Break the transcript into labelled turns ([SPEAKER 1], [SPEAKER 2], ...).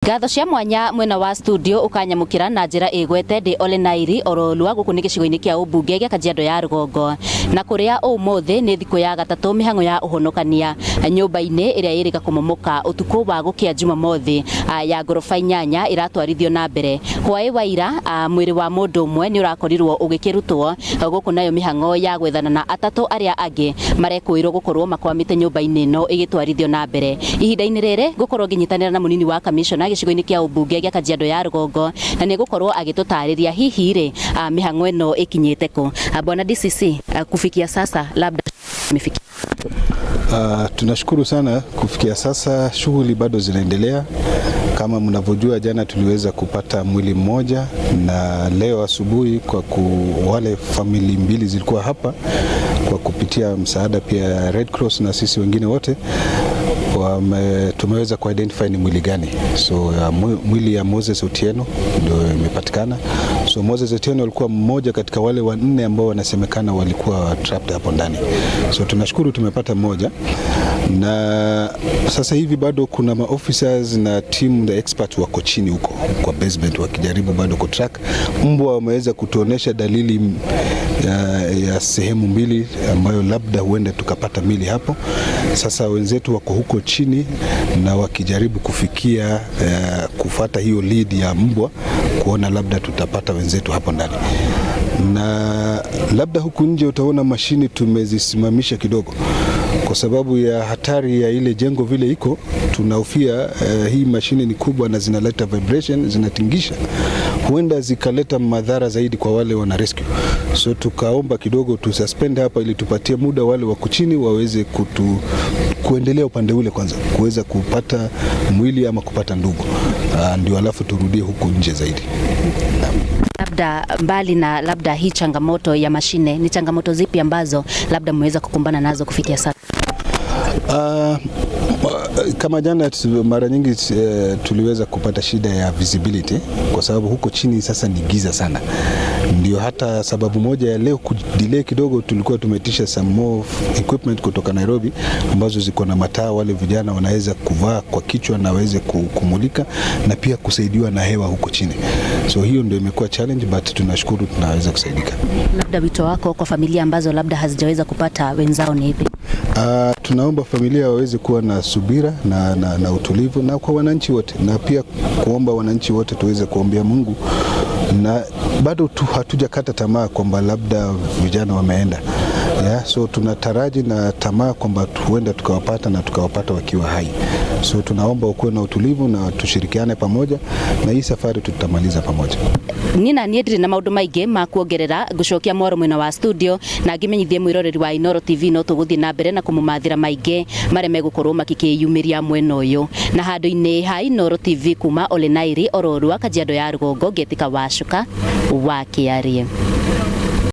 [SPEAKER 1] Ngatho cia mwanya mwena wa studio ukanyamukira na njira igwete ndi Ole Nairi Orolua guku ni gicigo-ini kia ubunge gia Kajiado ya Rugongo na kuria umuthi ni thiku ya gatatu mihango ya uhonokania nyumba-ini iria irika kumomoka utuku wa gukia Jumamothi ya gorofa 8 iratwarithio na mbere hwai waira mwiri wa mundu umwe ni urakorirwo ugikirutwo guku nayo mihango ya gwethana na atatu aria angi marekuirwo gukorwo makwamite nyumba-ini no igitwarithio na mbere ihinda-ini riri gukorwo nginyitanira na munini wa commissioner gicigo-ini kia ubunge gia Kajiado ya Rugongo na ni gukorwo agitutariria hihi ri mihango eno ikinyite ku. Bwana DCC, kufikia sasa labda imefikia?
[SPEAKER 2] Tunashukuru sana. Kufikia sasa shughuli bado zinaendelea. Kama mnavyojua, jana tuliweza kupata mwili mmoja, na leo asubuhi kwa wale famili mbili zilikuwa hapa, kwa kupitia msaada pia Red Cross na sisi wengine wote tumeweza kuidentify ni mwili gani. So mwili ya Moses Otieno ndio imepatikana. So Moses Otieno alikuwa mmoja katika wale wanne ambao wanasemekana walikuwa trapped hapo ndani. So tunashukuru tumepata mmoja, na sasa hivi bado kuna maofficers na team the experts wako chini huko kwa basement wakijaribu bado kutrack. Mbwa wameweza kutuonesha dalili ya sehemu mbili ambayo labda huenda tukapata mili hapo. Sasa wenzetu wako huko chini na wakijaribu kufikia kufuata hiyo lead ya mbwa kuona labda tutapata wenzetu hapo ndani. Na labda huku nje utaona mashini tumezisimamisha kidogo kwa sababu ya hatari ya ile jengo vile iko. Tunahofia hii mashini ni kubwa na zinaleta vibration, zinatingisha, huenda zikaleta madhara zaidi kwa wale wana rescue. So tukaomba kidogo tususpend hapa ili tupatie muda wale wako chini waweze kuendelea upande ule kwanza, kuweza kupata mwili ama kupata ndugu, ndio alafu turudie huku nje zaidi.
[SPEAKER 1] Labda mbali na labda hii changamoto ya mashine, ni changamoto zipi ambazo labda mmeweza kukumbana nazo kufikia sasa?
[SPEAKER 2] Kama jana mara nyingi tuliweza kupata shida ya visibility kwa sababu huko chini sasa ni giza sana. Ndio hata sababu moja ya leo kudelay kidogo, tulikuwa tumetisha some more equipment kutoka Nairobi ambazo ziko na mataa, wale vijana wanaweza kuvaa kwa kichwa na waweze kumulika na pia kusaidiwa na hewa huko chini. So hiyo ndio imekuwa challenge, but tunashukuru tunaweza kusaidika. Labda
[SPEAKER 1] wito wako kwa familia ambazo labda hazijaweza kupata wenzao ni ipi?
[SPEAKER 2] Tunaomba familia waweze kuwa na subira na utulivu, na kwa wananchi wote, na pia kuomba wananchi wote tuweze kuombea Mungu, na bado hatujakata tamaa kwamba labda vijana wameenda. So tunataraji na tamaa kwamba huenda tukawapata na tukawapata wakiwa hai. So tunaomba ukuwe na utulivu na tushirikiane pamoja, na hii safari tutamaliza pamoja.
[SPEAKER 1] Nina niedire na maundu maingi ma kuongerera gucokia mwaro mwena wa studio na ngimenyithie mwiroreri wa Inoro TV no tuguthie na mbere na kumumathira maingi mare megukorwo makikiyumiria mwena uyu. Na handu-ini ha Inoro TV kuma Ole Nairi Orolua Kajiado ya Rugongo, Getika Wacuka wakiarie.